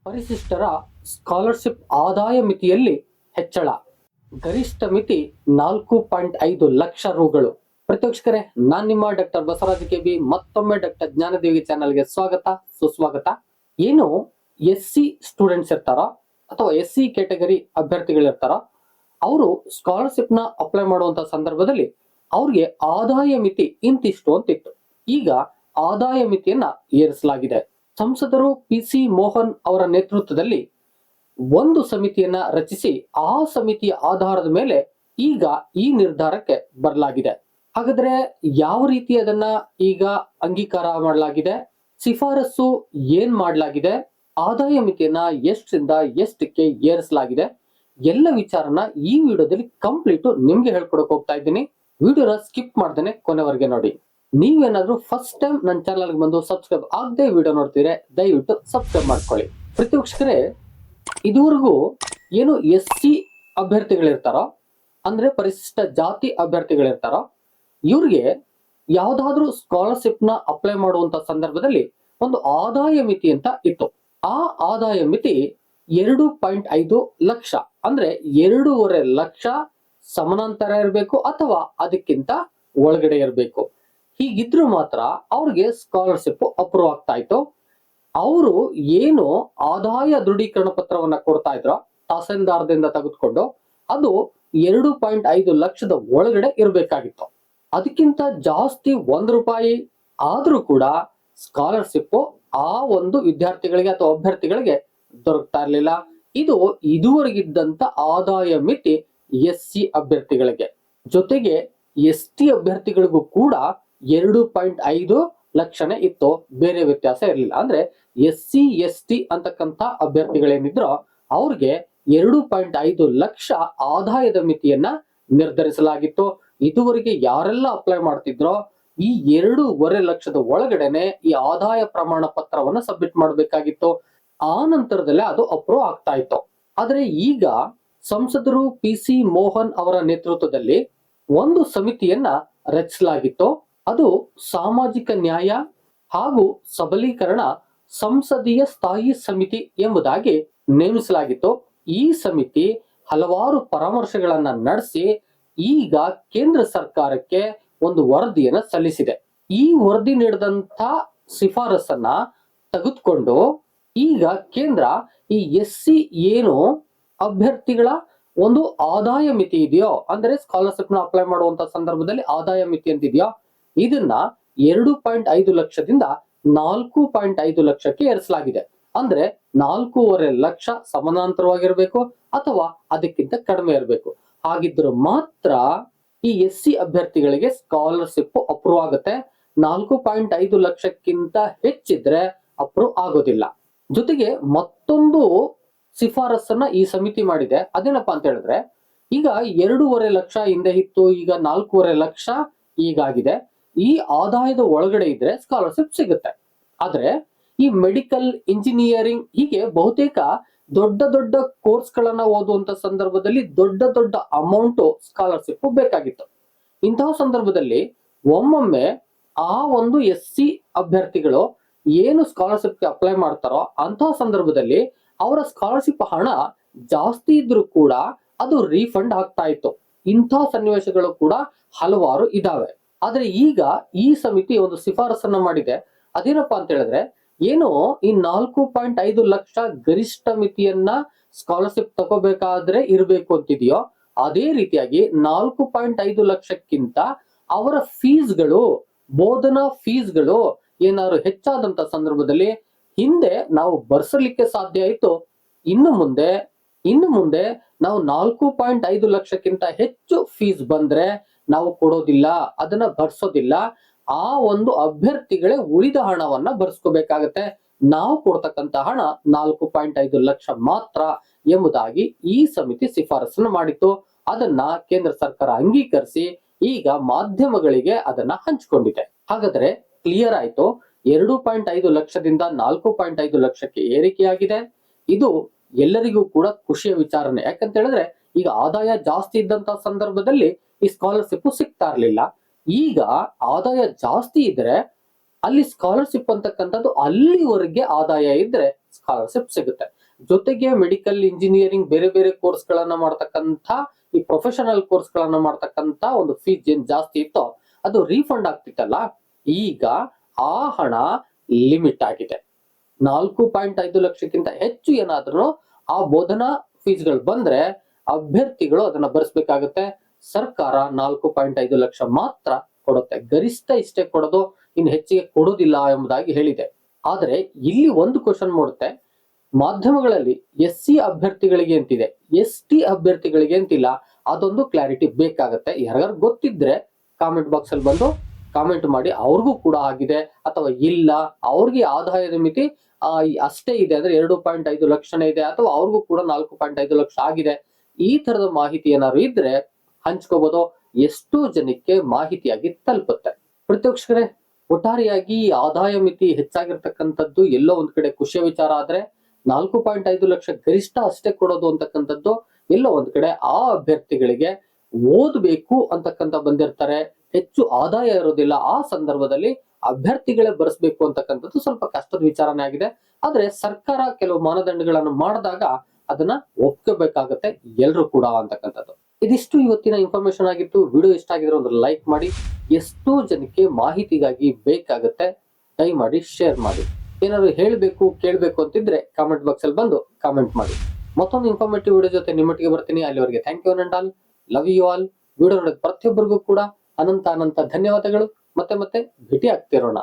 ಪರಿಶಿಷ್ಟರ scholarship ಆದಾಯ ಮಿತಿಯಲ್ಲಿ ಹೆಚ್ಚಳ. ಗರಿಷ್ಠ ಮಿತಿ 4.5 ಲಕ್ಷ ರುಗಳು. ಪ್ರತಿವೀಕ್ಷಕರೇ, ನಾನ್ ನಿಮ್ಮ ಡಾಕ್ಟರ್ ಬಸವರಾಜ್ ಕೆಬಿ ಮತ್ತೊಮ್ಮೆ ಡಾಕ್ಟರ್ ಜ್ಞಾನದೇವಿ ಚಾನಲ್ಗೆ ಸ್ವಾಗತ ಸುಸ್ವಾಗತ. ಏನು SC ಸ್ಟೂಡೆಂಟ್ಸ್ ಇರ್ತಾರ ಅಥವಾ SC ಕ್ಯಾಟಗರಿ ಅಭ್ಯರ್ಥಿಗಳಿರ್ತಾರ, ಅವರು ಸ್ಕಾಲರ್ಶಿಪ್ ನ ಅಪ್ಲೈ ಮಾಡುವಂತ ಸಂದರ್ಭದಲ್ಲಿ ಅವ್ರಿಗೆ ಆದಾಯ ಮಿತಿ ಇಂತಿಷ್ಟು ಅಂತಿತ್ತು. ಈಗ ಆದಾಯ ಮಿತಿಯನ್ನ ಏರಿಸಲಾಗಿದೆ. ಸಂಸದರು PC ಮೋಹನ್ ಅವರ ನೇತೃತ್ವದಲ್ಲಿ ಒಂದು ಸಮಿತಿಯನ್ನ ರಚಿಸಿ ಆ ಸಮಿತಿಯ ಆಧಾರದ ಮೇಲೆ ಈಗ ಈ ನಿರ್ಧಾರಕ್ಕೆ ಬರಲಾಗಿದೆ. ಹಾಗಾದ್ರೆ ಯಾವ ರೀತಿ ಅದನ್ನ ಈಗ ಅಂಗೀಕಾರ ಮಾಡಲಾಗಿದೆ, ಶಿಫಾರಸು ಏನ್ ಮಾಡಲಾಗಿದೆ, ಆದಾಯ ಮಿತಿಯನ್ನ ಎಷ್ಟರಿಂದ ಎಷ್ಟಕ್ಕೆ ಏರಿಸಲಾಗಿದೆ, ಎಲ್ಲ ವಿಚಾರನ ಈ ವಿಡಿಯೋದಲ್ಲಿ ಕಂಪ್ಲೀಟ್ ನಿಮ್ಗೆ ಹೇಳ್ಕೊಡಕ್ ಹೋಗ್ತಾ ಇದ್ದೀನಿ. ವಿಡಿಯೋನ ಸ್ಕಿಪ್ ಮಾಡ್ದೇನೆ ಕೊನೆವರೆಗೆ ನೋಡಿ. ನೀವೇನಾದ್ರೂ ಫಸ್ಟ್ ಟೈಮ್ ನನ್ನ ಚಾನಲ್ಗೆ ಬಂದು ಸಬ್ಸ್ಕ್ರೈಬ್ ಆಗದೆ ವಿಡಿಯೋ ನೋಡ್ತೀರಾ, ದಯವಿಟ್ಟು ಸಬ್ಸ್ಕ್ರೈಬ್ ಮಾಡ್ಕೊಳ್ಳಿ. ಪ್ರತಿವೀಕ್ಷಕರೇ, ಇದುವರೆಗೂ ಏನು SC ಅಭ್ಯರ್ಥಿಗಳಿರ್ತಾರೋ, ಅಂದ್ರೆ ಪರಿಶಿಷ್ಟ ಜಾತಿ ಅಭ್ಯರ್ಥಿಗಳಿರ್ತಾರೋ, ಇವ್ರಿಗೆ ಯಾವ್ದಾದ್ರೂ ಸ್ಕಾಲರ್ಶಿಪ್ ನ ಅಪ್ಲೈ ಮಾಡುವಂತ ಸಂದರ್ಭದಲ್ಲಿ ಒಂದು ಆದಾಯ ಮಿತಿ ಅಂತ ಇತ್ತು. ಆ ಆದಾಯ ಮಿತಿ 2.5 ಲಕ್ಷ, ಅಂದ್ರೆ 2.5 ಲಕ್ಷ ಸಮಾನಾಂತರ ಇರಬೇಕು ಅಥವಾ ಅದಕ್ಕಿಂತ ಒಳಗಡೆ ಇರಬೇಕು. ಹೀಗಿದ್ರು ಮಾತ್ರ ಅವ್ರಿಗೆ ಸ್ಕಾಲರ್ಶಿಪ್ ಅಪ್ರೂವ್ ಆಗ್ತಾ ಇತ್ತು. ಅವರು ಏನು ಆದಾಯ ದೃಢೀಕರಣ ಪತ್ರವನ್ನ ಕೊಡ್ತಾ ಇದ್ರು ತಹಸೀಲ್ದಾರ್ದಿಂದ ತೆಗೆದುಕೊಂಡು, ಅದು 2.5 ಲಕ್ಷದ ಒಳಗಡೆ ಇರಬೇಕಾಗಿತ್ತು. ಅದಕ್ಕಿಂತ ಜಾಸ್ತಿ ₹1 ಆದ್ರೂ ಕೂಡ ಸ್ಕಾಲರ್ಶಿಪ್ ಆ ಒಂದು ವಿದ್ಯಾರ್ಥಿಗಳಿಗೆ ಅಥವಾ ಅಭ್ಯರ್ಥಿಗಳಿಗೆ ದೊರಕ್ತಾ ಇರ್ಲಿಲ್ಲ. ಇದು ಇದುವರೆಗಿದ್ದಂತ ಆದಾಯ ಮಿತಿ SC ಅಭ್ಯರ್ಥಿಗಳಿಗೆ. ಜೊತೆಗೆ ST ಅಭ್ಯರ್ಥಿಗಳಿಗೂ ಕೂಡ 2.5 ಲಕ್ಷನೇ ಇತ್ತು, ಬೇರೆ ವ್ಯತ್ಯಾಸ ಇರಲಿಲ್ಲ. ಅಂದ್ರೆ SC ST ಅಂತಕ್ಕಂಥ ಅಭ್ಯರ್ಥಿಗಳೇನಿದ್ರೋ ಅವ್ರಿಗೆ 2.5 ಲಕ್ಷ ಆದಾಯದ ಮಿತಿಯನ್ನ ನಿರ್ಧರಿಸಲಾಗಿತ್ತು. ಇದುವರೆಗೆ ಯಾರೆಲ್ಲ ಅಪ್ಲೈ ಮಾಡ್ತಿದ್ರೋ ಈ 2.5 ಲಕ್ಷದ ಒಳಗಡೆನೆ ಈ ಆದಾಯ ಪ್ರಮಾಣ ಪತ್ರವನ್ನ ಸಬ್ಮಿಟ್ ಮಾಡಬೇಕಾಗಿತ್ತು. ಆ ನಂತರದಲ್ಲೇ ಅದು ಅಪ್ರೂವ್ ಆಗ್ತಾ ಇತ್ತು. ಆದ್ರೆ ಈಗ ಸಂಸದರು PC ಮೋಹನ್ ಅವರ ನೇತೃತ್ವದಲ್ಲಿ ಒಂದು ಸಮಿತಿಯನ್ನ ರಚಿಸಲಾಗಿತ್ತು. ಅದು ಸಾಮಾಜಿಕ ನ್ಯಾಯ ಹಾಗೂ ಸಬಲೀಕರಣ ಸಂಸದೀಯ ಸ್ಥಾಯಿ ಸಮಿತಿ ಎಂಬುದಾಗಿ ನೇಮಿಸಲಾಗಿತ್ತು. ಈ ಸಮಿತಿ ಹಲವಾರು ಪರಾಮರ್ಶೆಗಳನ್ನ ನಡೆಸಿ ಈಗ ಕೇಂದ್ರ ಸರ್ಕಾರಕ್ಕೆ ಒಂದು ವರದಿಯನ್ನ ಸಲ್ಲಿಸಿದೆ. ಈ ವರದಿ ನೀಡಿದಂತ ಶಿಫಾರಸನ್ನ ತೆಗೆದುಕೊಂಡು ಈಗ ಕೇಂದ್ರ ಈ SC ಏನು ಅಭ್ಯರ್ಥಿಗಳ ಒಂದು ಆದಾಯ ಮಿತಿ ಇದೆಯೋ, ಅಂದ್ರೆ ಸ್ಕಾಲರ್ಶಿಪ್ ನ ಅಪ್ಲೈ ಮಾಡುವಂತ ಸಂದರ್ಭದಲ್ಲಿ ಆದಾಯ ಮಿತಿ ಅಂತಿದೆಯೋ, ಇದನ್ನ 2.5 ಲಕ್ಷದಿಂದ 4.5 ಲಕ್ಷಕ್ಕೆ ಏರಿಸಲಾಗಿದೆ. ಅಂದ್ರೆ 4.5 ಲಕ್ಷ ಸಮಾನಾಂತರವಾಗಿರ್ಬೇಕು ಅಥವಾ ಅದಕ್ಕಿಂತ ಕಡಿಮೆ ಇರಬೇಕು. ಹಾಗಿದ್ರು ಮಾತ್ರ ಈ SC ಅಭ್ಯರ್ಥಿಗಳಿಗೆ ಸ್ಕಾಲರ್ಶಿಪ್ ಅಪ್ರೂವ್ ಆಗುತ್ತೆ. 4.5 ಲಕ್ಷಕ್ಕಿಂತ ಹೆಚ್ಚಿದ್ರೆ ಅಪ್ರೂವ್ ಆಗೋದಿಲ್ಲ. ಜೊತೆಗೆ ಮತ್ತೊಂದು ಶಿಫಾರಸನ್ನ ಈ ಸಮಿತಿ ಮಾಡಿದೆ. ಅದೇನಪ್ಪಾ ಅಂತ ಹೇಳಿದ್ರೆ, ಈಗ 2.5 ಲಕ್ಷ ಹಿಂದೆ ಇತ್ತು, ಈಗ 4.5 ಲಕ್ಷ ಈಗಾಗಿದೆ. ಈ ಆದಾಯದ ಒಳಗಡೆ ಇದ್ರೆ ಸ್ಕಾಲರ್ಶಿಪ್ ಸಿಗುತ್ತೆ. ಆದ್ರೆ ಈ ಮೆಡಿಕಲ್, ಇಂಜಿನಿಯರಿಂಗ್ ಹೀಗೆ ಬಹುತೇಕ ದೊಡ್ಡ ದೊಡ್ಡ ಕೋರ್ಸ್ ಗಳನ್ನ ಓದುವಂತ ಸಂದರ್ಭದಲ್ಲಿ ದೊಡ್ಡ ದೊಡ್ಡ ಅಮೌಂಟ್ ಸ್ಕಾಲರ್ಶಿಪ್ ಬೇಕಾಗಿತ್ತು. ಇಂತಹ ಸಂದರ್ಭದಲ್ಲಿ ಒಮ್ಮೊಮ್ಮೆ ಆ ಒಂದು SC ಅಭ್ಯರ್ಥಿಗಳು ಏನು ಸ್ಕಾಲರ್ಶಿಪ್ ಗೆ ಅಪ್ಲೈ ಮಾಡ್ತಾರೋ ಅಂತಹ ಸಂದರ್ಭದಲ್ಲಿ ಅವರ ಸ್ಕಾಲರ್ಶಿಪ್ ಹಣ ಜಾಸ್ತಿ ಇದ್ರೂ ಕೂಡ ಅದು ರೀಫಂಡ್ ಆಗ್ತಾ ಇತ್ತು. ಇಂತಹ ಸನ್ನಿವೇಶಗಳು ಕೂಡ ಹಲವಾರು ಇದಾವೆ. ಆದ್ರೆ ಈಗ ಈ ಸಮಿತಿ ಒಂದು ಶಿಫಾರಸನ್ನ ಮಾಡಿದೆ. ಅದೇನಪ್ಪಾ ಅಂತ ಹೇಳಿದ್ರೆ, ಏನು ಈ 4.5 ಲಕ್ಷ ಗರಿಷ್ಠ ಮಿತಿಯನ್ನ ಸ್ಕಾಲರ್ಶಿಪ್ ತಗೋಬೇಕಾದ್ರೆ ಇರಬೇಕು ಅಂತಿದೆಯೋ, ಅದೇ ರೀತಿಯಾಗಿ 4.5 ಲಕ್ಷಕ್ಕಿಂತ ಅವರ ಫೀಸ್ಗಳು, ಬೋಧನಾ ಫೀಸ್ಗಳು ಏನಾದ್ರು ಹೆಚ್ಚಾದಂತ ಸಂದರ್ಭದಲ್ಲಿ ಹಿಂದೆ ನಾವು ಬರ್ಸಲಿಕ್ಕೆ ಸಾಧ್ಯ ಇತ್ತು, ಇನ್ನು ಮುಂದೆ ನಾವು 4.5 ಲಕ್ಷಕ್ಕಿಂತ ಹೆಚ್ಚು ಫೀಸ್ ಬಂದ್ರೆ ನಾವು ಕೊಡೋದಿಲ್ಲ, ಅದನ್ನ ಭರಿಸೋದಿಲ್ಲ. ಆ ಒಂದು ಅಭ್ಯರ್ಥಿಗಳೇ ಉಳಿದ ಹಣವನ್ನ ಭರಿಸ್ಕೋಬೇಕಾಗತ್ತೆ. ನಾವು ಕೊಡ್ತಕ್ಕಂತ ಹಣ 4.5 ಲಕ್ಷ ಮಾತ್ರ ಎಂಬುದಾಗಿ ಈ ಸಮಿತಿ ಶಿಫಾರಸನ್ನು ಮಾಡಿತ್ತು. ಅದನ್ನ ಕೇಂದ್ರ ಸರ್ಕಾರ ಅಂಗೀಕರಿಸಿ ಈಗ ಮಾಧ್ಯಮಗಳಿಗೆ ಅದನ್ನ ಹಂಚಿಕೊಂಡಿದೆ. ಹಾಗಾದ್ರೆ ಕ್ಲಿಯರ್ ಆಯ್ತು, 2.5 ಲಕ್ಷದಿಂದ 4.5 ಲಕ್ಷಕ್ಕೆ ಏರಿಕೆಯಾಗಿದೆ. ಇದು ಎಲ್ಲರಿಗೂ ಕೂಡ ಖುಷಿಯ ವಿಚಾರನೆ. ಯಾಕಂತ ಹೇಳಿದ್ರೆ ಈಗ ಆದಾಯ ಜಾಸ್ತಿ ಇದ್ದಂತ ಸಂದರ್ಭದಲ್ಲಿ ಈ ಸ್ಕಾಲರ್ಶಿಪ್ ಸಿಗ್ತಾ ಇರ್ಲಿಲ್ಲ. ಈಗ ಆದಾಯ ಜಾಸ್ತಿ ಇದ್ರೆ ಅಲ್ಲಿ ಸ್ಕಾಲರ್ಶಿಪ್ ಅಂತಕ್ಕಂಥದ್ದು ಅಲ್ಲಿವರೆಗೆ ಆದಾಯ ಇದ್ರೆ ಸ್ಕಾಲರ್ಶಿಪ್ ಸಿಗುತ್ತೆ. ಜೊತೆಗೆ ಮೆಡಿಕಲ್ ಇಂಜಿನಿಯರಿಂಗ್ ಬೇರೆ ಬೇರೆ ಕೋರ್ಸ್ ಗಳನ್ನ ಮಾಡ್ತಕ್ಕಂಥ ಈ ಪ್ರೊಫೆಷನಲ್ ಕೋರ್ಸ್ ಗಳನ್ನ ಮಾಡ್ತಕ್ಕಂಥ ಒಂದು ಫೀಸ್ ಏನ್ ಜಾಸ್ತಿ ಇತ್ತೋ ಅದು ರೀಫಂಡ್ ಆಗ್ತಿತ್ತಲ್ಲ, ಈಗ ಆ ಹಣ ಲಿಮಿಟ್ ಆಗಿದೆ. 4.5 ಲಕ್ಷಕ್ಕಿಂತ ಹೆಚ್ಚು ಏನಾದ್ರೂ ಆ ಬೋಧನಾ ಫೀಸ್ಗಳು ಬಂದ್ರೆ ಅಭ್ಯರ್ಥಿಗಳು ಅದನ್ನ ಭರಿಸಬೇಕಾಗುತ್ತೆ. ಸರ್ಕಾರ 4.5 ಲಕ್ಷ ಮಾತ್ರ ಕೊಡುತ್ತೆ, ಗರಿಷ್ಠ ಇಷ್ಟೇ ಕೊಡೋದು, ಇನ್ನು ಹೆಚ್ಚಿಗೆ ಕೊಡೋದಿಲ್ಲ ಎಂಬುದಾಗಿ ಹೇಳಿದೆ. ಆದ್ರೆ ಇಲ್ಲಿ ಒಂದು ಕ್ವಶನ್ ಮೂಡುತ್ತೆ, ಮಾಧ್ಯಮಗಳಲ್ಲಿ SC ಅಭ್ಯರ್ಥಿಗಳಿಗೆ ಅಂತಿದೆ, ST ಅಭ್ಯರ್ಥಿಗಳಿಗೆ ಅಂತಿಲ್ಲ. ಅದೊಂದು ಕ್ಲಾರಿಟಿ ಬೇಕಾಗತ್ತೆ. ಯಾರಿಗಾರು ಗೊತ್ತಿದ್ರೆ ಕಾಮೆಂಟ್ ಬಾಕ್ಸ್ ಅಲ್ಲಿ ಬಂದು ಕಾಮೆಂಟ್ ಮಾಡಿ, ಅವ್ರಿಗೂ ಕೂಡ ಆಗಿದೆ ಅಥವಾ ಇಲ್ಲ, ಅವ್ರಿಗೆ ಆದಾಯದ ಮಿತಿ ಅಷ್ಟೇ ಇದೆ ಅಂದ್ರೆ 2.5 ಲಕ್ಷನೇ ಇದೆ, ಅಥವಾ ಅವ್ರಿಗೂ ಕೂಡ 4.5 ಲಕ್ಷ ಆಗಿದೆ, ಈ ತರದ ಮಾಹಿತಿ ಏನಾದ್ರು ಇದ್ರೆ ಹಂಚ್ಕೋಬಹುದು. ಎಷ್ಟೋ ಜನಕ್ಕೆ ಮಾಹಿತಿಯಾಗಿ ತಲುಪುತ್ತೆ. ಪ್ರತಿಪಕ್ಷಕರೇ, ಒಟ್ಟಾರೆಯಾಗಿ ಆದಾಯ ಮಿತಿ ಹೆಚ್ಚಾಗಿರ್ತಕ್ಕಂಥದ್ದು ಎಲ್ಲೋ ಒಂದ್ ಕಡೆ ಖುಷಿಯ ವಿಚಾರ ಆದ್ರೆ 4.5 ಲಕ್ಷ ಗರಿಷ್ಠ ಅಷ್ಟೇ ಕೊಡೋದು ಅಂತಕ್ಕಂಥದ್ದು ಎಲ್ಲೋ ಒಂದ್ ಕಡೆ ಆ ಅಭ್ಯರ್ಥಿಗಳಿಗೆ ಓದ್ಬೇಕು ಅಂತಕ್ಕಂಥ ಬಂದಿರ್ತಾರೆ, ಹೆಚ್ಚು ಆದಾಯ ಇರೋದಿಲ್ಲ, ಆ ಸಂದರ್ಭದಲ್ಲಿ ಅಭ್ಯರ್ಥಿಗಳೇ ಬರೆಸ್ಬೇಕು ಅಂತಕ್ಕಂಥದ್ದು ಸ್ವಲ್ಪ ಕಷ್ಟದ ವಿಚಾರನೇ ಆಗಿದೆ. ಆದ್ರೆ ಸರ್ಕಾರ ಕೆಲವು ಮಾನದಂಡಗಳನ್ನು ಮಾಡಿದಾಗ ಅದನ್ನ ಒಪ್ಕೋಬೇಕಾಗತ್ತೆ ಎಲ್ರು ಕೂಡ ಅಂತಕ್ಕಂಥದ್ದು. ಇದಿಷ್ಟು ಇವತ್ತಿನ ಇನ್ಫಾರ್ಮೇಶನ್ ಆಗಿತ್ತು. ವಿಡಿಯೋ ಇಷ್ಟ ಆಗಿದ್ರೆ ಒಂದು ಲೈಕ್ ಮಾಡಿ, ಎಷ್ಟೋ ಜನಕ್ಕೆ ಮಾಹಿತಿಗಾಗಿ ಬೇಕಾಗತ್ತೆ, ದಯಮಾಡಿ ಶೇರ್ ಮಾಡಿ. ಏನಾದ್ರು ಹೇಳ್ಬೇಕು ಕೇಳ್ಬೇಕು ಅಂತಿದ್ರೆ ಕಾಮೆಂಟ್ ಬಾಕ್ಸ್ ಅಲ್ಲಿ ಬಂದು ಕಾಮೆಂಟ್ ಮಾಡಿ. ಮತ್ತೊಂದು ಇನ್ಫಾರ್ಮೇಟಿವ್ ವಿಡಿಯೋ ಜೊತೆ ನಿಮ್ಮೊಟ್ಟಿಗೆ ಬರ್ತೀನಿ. ಅಲ್ಲಿವರೆಗೆ thank you and all, love you all. Video ನೋಡಿದ ಪ್ರತಿಯೊಬ್ಬರಿಗೂ ಕೂಡ ಅನಂತ ಧನ್ಯವಾದಗಳು. ಮತ್ತೆ ಭೇಟಿ ಆಗ್ತಿರೋಣ.